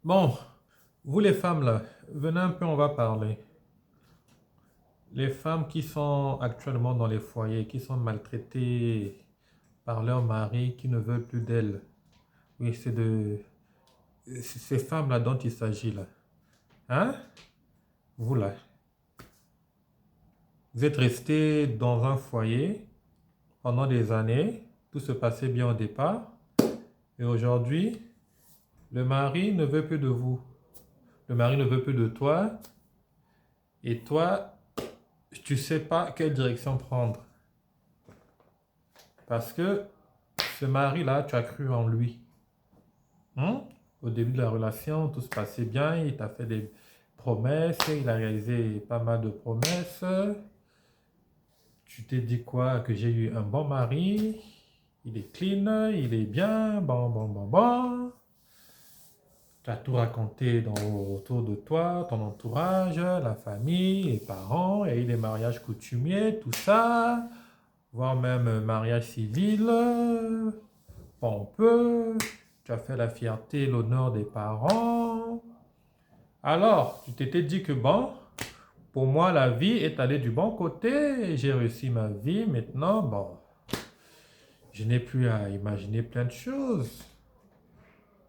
Bon, vous les femmes là, venez un peu, on va parler. Les femmes qui sont actuellement dans les foyers, qui sont maltraitées par leur mari, qui ne veulent plus d'elles. Oui, c'est ces femmes-là dont il s'agit là. Hein? Vous là, vous êtes resté dans un foyer pendant des années, tout se passait bien au départ, et aujourd'hui, le mari ne veut plus de vous. Le mari ne veut plus de toi, et toi, tu sais pas quelle direction prendre. Parce que ce mari-là, tu as cru en lui. Hein? Au début de la relation, tout se passait bien, il t'a fait des promesses, il a réalisé pas mal de promesses. Tu t'es dit quoi? Que j'ai eu un bon mari, il est clean, il est bien, bon, bon, bon, bon. Tu as tout raconté autour de toi, ton entourage, la famille, les parents, il y a eu des mariages coutumiers, tout ça, voire même un mariage civil, pompeux. Tu as fait la fierté, l'honneur des parents. Alors, tu t'étais dit que bon, pour moi, la vie est allée du bon côté. J'ai réussi ma vie. Maintenant, bon, je n'ai plus à imaginer plein de choses.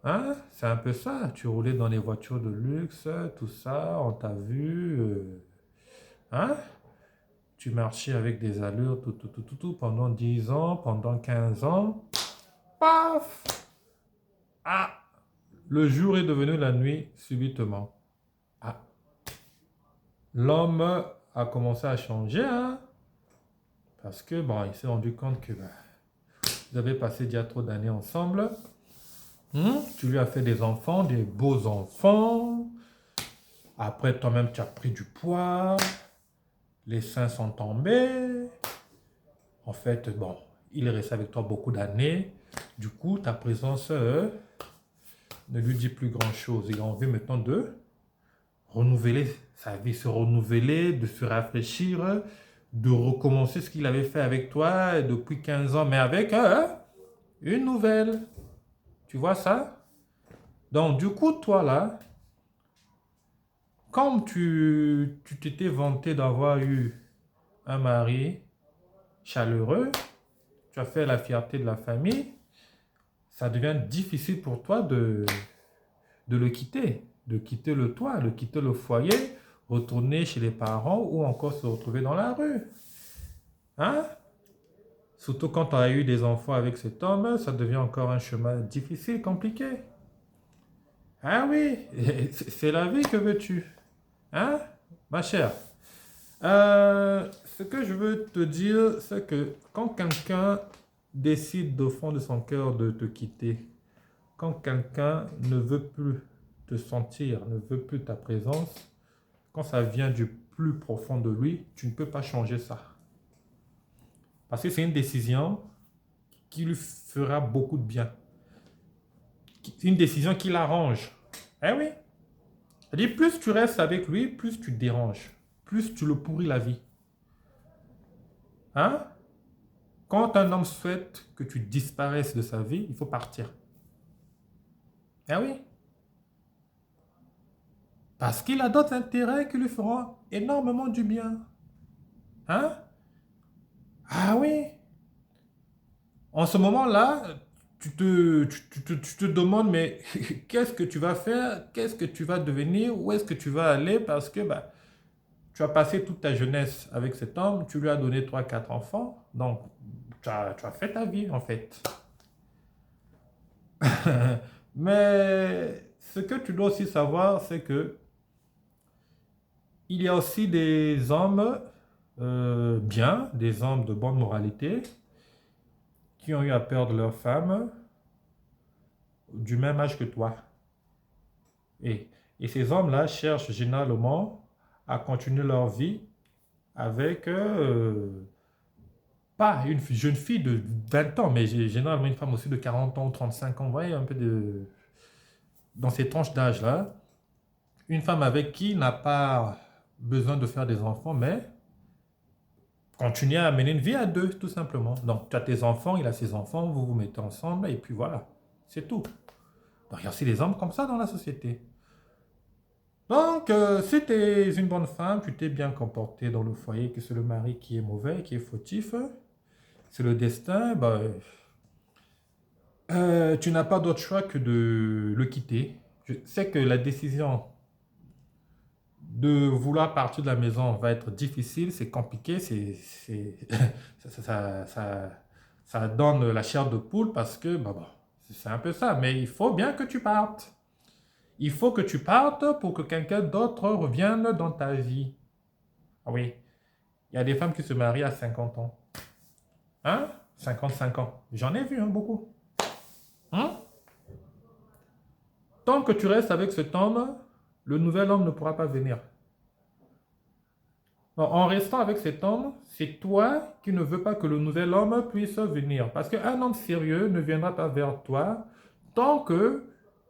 Hein? C'est un peu ça. Tu roulais dans les voitures de luxe, tout ça, on t'a vu. Hein? Tu marchais avec des allures, tout, pendant 10 ans, pendant 15 ans. Paf! Ah! Le jour est devenu la nuit subitement. Ah, l'homme a commencé à changer, hein, parce que bon, il s'est rendu compte que vous avez passé déjà trop d'années ensemble. Tu lui as fait des enfants, des beaux enfants. Après, toi-même, tu as pris du poids. Les seins sont tombés. En fait, bon, il est resté avec toi beaucoup d'années. Du coup, ta présence ne lui dit plus grand-chose. Il a envie maintenant de renouveler sa vie, se renouveler, de se rafraîchir, de recommencer ce qu'il avait fait avec toi depuis 15 ans, mais avec une nouvelle. Tu vois ça? Donc, du coup, toi là, comme tu t'étais vanté d'avoir eu un mari chaleureux, tu as fait la fierté de la famille, ça devient difficile pour toi de le quitter, de quitter le toit, de quitter le foyer, retourner chez les parents ou encore se retrouver dans la rue. Hein? Surtout quand tu as eu des enfants avec cet homme, ça devient encore un chemin difficile, compliqué. Ah oui, c'est la vie, que veux-tu? Hein, ma chère? Ce que je veux te dire, c'est que quand quelqu'un décide au fond de son cœur de te quitter, quand quelqu'un ne veut plus te sentir, ne veut plus ta présence, quand ça vient du plus profond de lui, tu ne peux pas changer ça. Parce que c'est une décision qui lui fera beaucoup de bien. Une décision qui l'arrange. Eh oui. C'est-à-dire, plus tu restes avec lui, plus tu te déranges. Plus tu le pourris la vie. Hein? Quand un homme souhaite que tu disparaisses de sa vie, il faut partir. Eh oui. Parce qu'il a d'autres intérêts qui lui feront énormément du bien. Hein? Ah oui. En ce moment-là, tu te demandes, mais qu'est-ce que tu vas faire? Qu'est-ce que tu vas devenir? Où est-ce que tu vas aller? Parce que tu as passé toute ta jeunesse avec cet homme, tu lui as donné trois quatre enfants, donc tu as fait ta vie en fait. Mais ce que tu dois aussi savoir, c'est que il y a aussi des hommes bien, des hommes de bonne moralité, qui ont eu à perdre leur femme du même âge que toi. Et, et ces hommes-là cherchent généralement à continuer leur vie avec pas une jeune fille de 20 ans, mais généralement une femme aussi de 40 ans ou 35 ans, vous voyez, un peu dans ces tranches d'âge-là. Une femme avec qui n'a pas besoin de faire des enfants, mais continuer à mener une vie à deux, tout simplement. Donc, tu as tes enfants, il a ses enfants, vous vous mettez ensemble, et puis voilà, c'est tout. Donc, il y a aussi des hommes comme ça dans la société. Donc, si tu es une bonne femme, tu t'es bien comportée dans le foyer, que c'est le mari qui est mauvais, qui est fautif, c'est le destin, bah, tu n'as pas d'autre choix que de le quitter. Je sais que la décision de vouloir partir de la maison va être difficile, c'est compliqué, ça, ça, ça, ça- ça donne la chair de poule parce que bah, bon, c'est un peu ça. Mais il faut bien que tu partes. Il faut que tu partes pour que quelqu'un d'autre revienne dans ta vie. Ah oui, il y a des femmes qui se marient à 50 ans. Hein? 55 ans. J'en ai vu hein, beaucoup. Hein? Tant que tu restes avec cet homme, le nouvel homme ne pourra pas venir. En restant avec cet homme, c'est toi qui ne veux pas que le nouvel homme puisse venir. Parce qu'un homme sérieux ne viendra pas vers toi tant que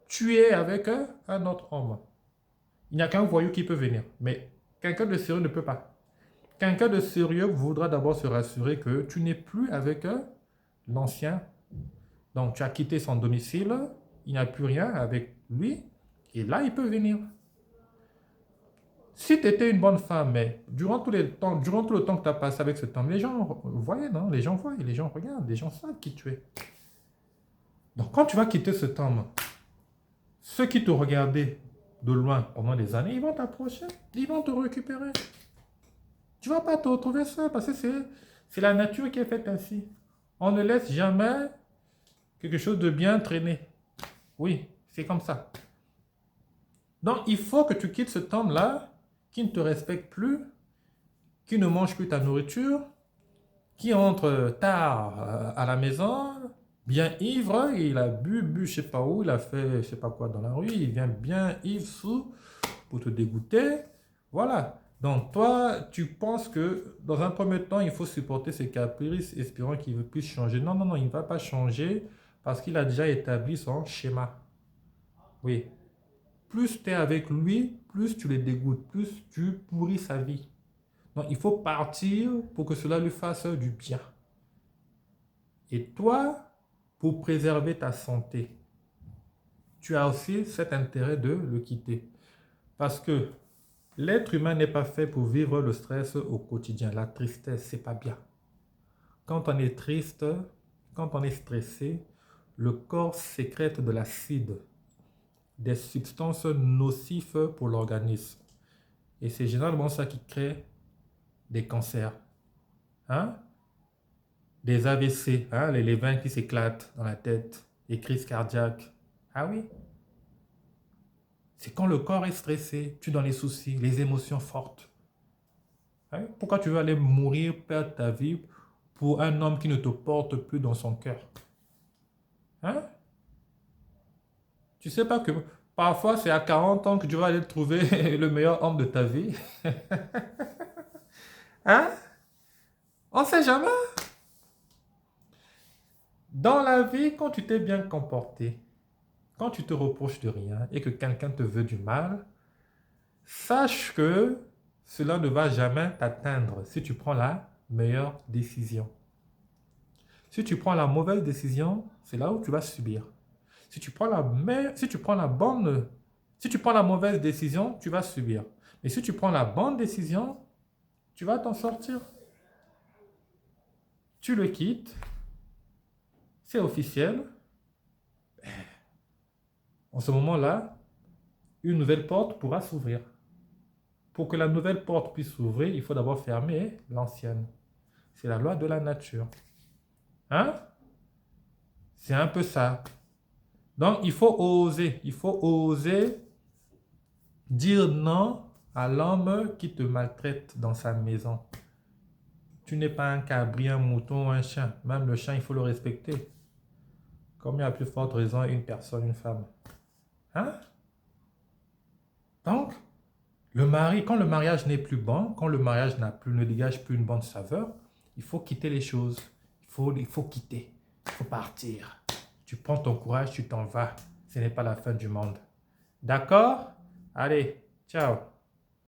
tu es avec un autre homme. Il n'y a qu'un voyou qui peut venir. Mais quelqu'un de sérieux ne peut pas. Quelqu'un de sérieux voudra d'abord se rassurer que tu n'es plus avec l'ancien. Donc tu as quitté son domicile, il n'y a plus rien avec lui. Et là, il peut venir. Si tu étais une bonne femme, mais durant tout le temps que tu as passé avec cet homme, les gens voyaient, non? Les gens voient, les gens regardent, les gens savent qui tu es. Donc quand tu vas quitter cet homme, ceux qui te regardaient de loin pendant des années, ils vont t'approcher, ils vont te récupérer. Tu ne vas pas te retrouver seul parce que c'est la nature qui est faite ainsi. On ne laisse jamais quelque chose de bien traîner. Oui, c'est comme ça. Donc il faut que tu quittes cet homme-là qui ne te respecte plus, qui ne mange plus ta nourriture, qui entre tard à la maison, bien ivre, il a bu je sais pas où, il a fait je sais pas quoi dans la rue, il vient bien ivre sous pour te dégoûter. Voilà. Donc toi, tu penses que dans un premier temps, il faut supporter ses caprices, espérant qu'il puisse changer. Non, non, non, il ne va pas changer parce qu'il a déjà établi son schéma. Oui. Plus tu es avec lui, plus tu le dégoûtes, plus tu pourris sa vie. Donc il faut partir pour que cela lui fasse du bien. Et toi, pour préserver ta santé, tu as aussi cet intérêt de le quitter. Parce que l'être humain n'est pas fait pour vivre le stress au quotidien. La tristesse, c'est pas bien. Quand on est triste, quand on est stressé, le corps sécrète de l'acide, des substances nocives pour l'organisme. Et c'est généralement ça qui crée des cancers, hein? Des AVC, hein? Les veins qui s'éclatent dans la tête, les crises cardiaques. Ah oui, c'est quand le corps est stressé, tu es dans les soucis, les émotions fortes. Hein? Pourquoi tu veux aller mourir, perdre ta vie pour un homme qui ne te porte plus dans son cœur? Hein? Tu sais pas que parfois c'est à 40 ans que tu vas aller trouver le meilleur homme de ta vie? Hein? On sait jamais. Dans la vie, quand tu t'es bien comporté, quand tu te reproches de rien et que quelqu'un te veut du mal, sache que cela ne va jamais t'atteindre si tu prends la meilleure décision. Si tu prends la mauvaise décision, c'est là où tu vas subir. Si tu prends la mauvaise décision, tu vas subir. Mais si tu prends la bonne décision, tu vas t'en sortir. Tu le quittes, c'est officiel. En ce moment-là, une nouvelle porte pourra s'ouvrir. Pour que la nouvelle porte puisse s'ouvrir, il faut d'abord fermer l'ancienne. C'est la loi de la nature. Hein? C'est un peu ça. Donc, il faut oser dire non à l'homme qui te maltraite dans sa maison. Tu n'es pas un cabri, un mouton, un chien. Même le chien, il faut le respecter. Comme il y a plus forte raison, une personne, une femme. Hein? Donc, quand le mariage n'est plus bon, quand le mariage ne dégage plus une bonne saveur, il faut quitter les choses. Il faut quitter. Il faut partir. Tu prends ton courage, tu t'en vas. Ce n'est pas la fin du monde. D'accord? Allez, ciao.